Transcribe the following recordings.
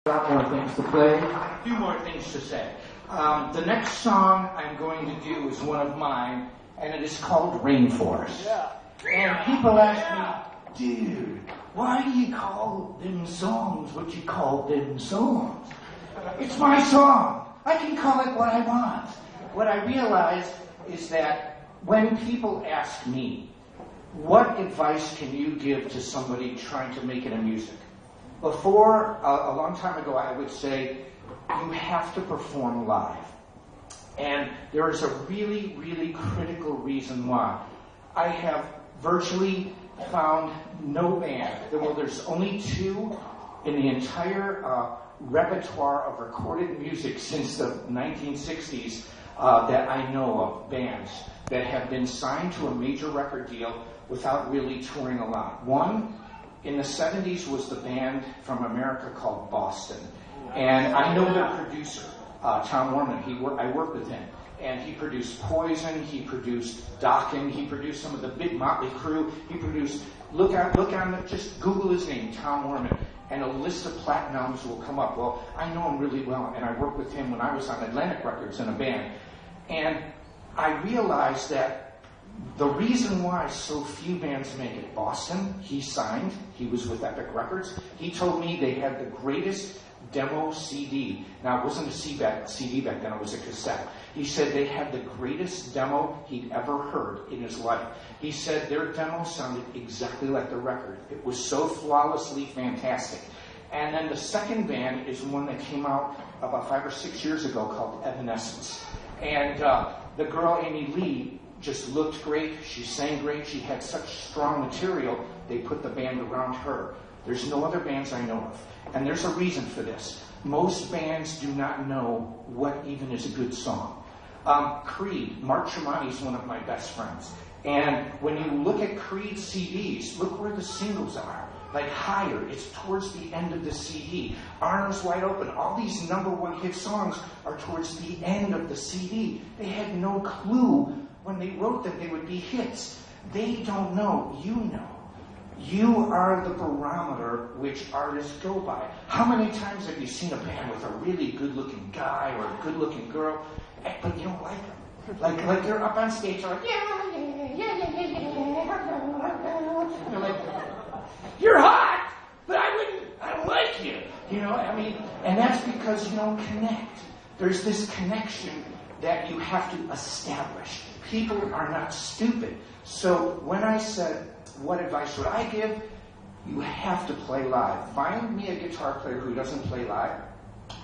A lot more things to play, a few more things to say. The next song I'm going to do is one of mine, and it is called Rainforest. Yeah. And people ask me, dude, why do you call them songs what you call them songs? It's my song. I can call it what I want. What I realized is that when people ask me, what advice can you give to somebody trying to make it in music? Before, a long time ago, I would say, you have to perform live. And there is a really, really critical reason why. I have virtually found no band. Well, there's only two in the entire repertoire of recorded music since the 1960s that I know of, bands that have been signed to a major record deal without really touring a lot. One, in the 70s, was the band from America called Boston. And I know their producer, Tom Werman. I worked with him. And he produced Poison, he produced Dokken, he produced some of the big Motley Crue, he produced, just Google his name, Tom Werman, and a list of platinums will come up. Well, I know him really well, and I worked with him when I was on Atlantic Records in a band. And I realized that the reason why so few bands make it, Boston, he signed, he was with Epic Records, he told me they had the greatest demo CD. Now, it wasn't a CD back then, it was a cassette. He said they had the greatest demo he'd ever heard in his life. He said their demo sounded exactly like the record. It was so flawlessly fantastic. And then the second band is one that came out about 5 or 6 years ago called Evanescence. And the girl, Amy Lee, just looked great. She sang great. She had such strong material, they put the band around her. There's no other bands I know of. And there's a reason for this. Most bands do not know what even is a good song. Creed, Mark Tremonti is one of my best friends. And when you look at Creed CDs, look where the singles are. Like Higher, it's towards the end of the CD. Arms Wide Open, all these #1 hit songs are towards the end of the CD. They had no clue when they wrote that they would be hits. They don't know, you know. You are the barometer which artists go by. How many times have you seen a band with a really good-looking guy or a good-looking girl, but you don't like them? Like you're up on stage, you're like, you're like, you're hot, but I don't like you. You know, I mean, and that's because you don't connect. There's this connection that you have to establish. People are not stupid. So when I said, what advice would I give? You have to play live. Find me a guitar player who doesn't play live,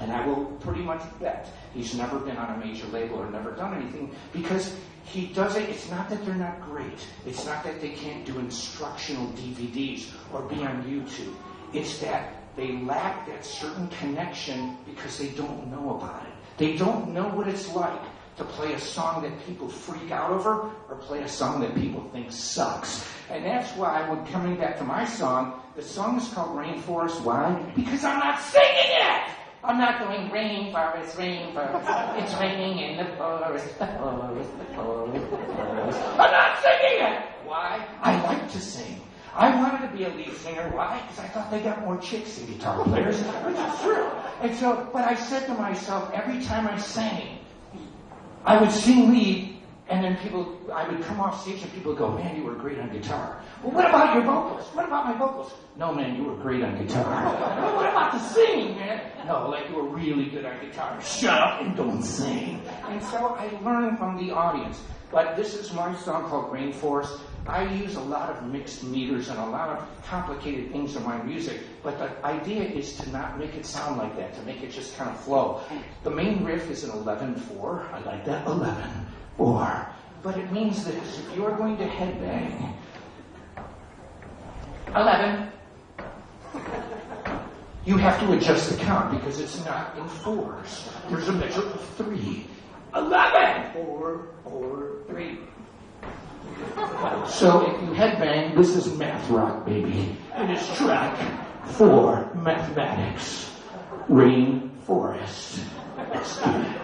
and I will pretty much bet he's never been on a major label or never done anything, because he does it. It's not that they're not great. It's not that they can't do instructional DVDs or be on YouTube. It's that they lack that certain connection because they don't know about it. They don't know what it's like to play a song that people freak out over or play a song that people think sucks. And that's why, when coming back to my song, the song is called Rainforest. Why? Because I'm not singing it! I'm not going rainforest, rainforest. It's raining in the forest, the forest, the forest, the forest. I'm not singing it! Why? I like to sing. I wanted to be a lead singer. Why? Because I thought they got more chicks than guitar players, which is true. And so, but I said to myself, every time I sang, I would sing lead, and then I would come off stage and people would go, man, you were great on guitar. Well, what about your vocals? What about my vocals? No, man, you were great on guitar. Well, what about the singing, man? No, like you were really good on guitar. Shut up and don't sing. And so I learned from the audience. But this is my song called Rainforest. I use a lot of mixed meters and a lot of complicated things in my music, but the idea is to not make it sound like that, to make it just kind of flow. The main riff is an 11/4. I like that, 11/4. But it means that if you are going to headbang, 11, you have to adjust the count because it's not in fours. There's a measure of 3. 11! 4, 4, 3. So if you headbang, this is math rock, baby. It is track 4, mathematics, Rainforest. Let's do it.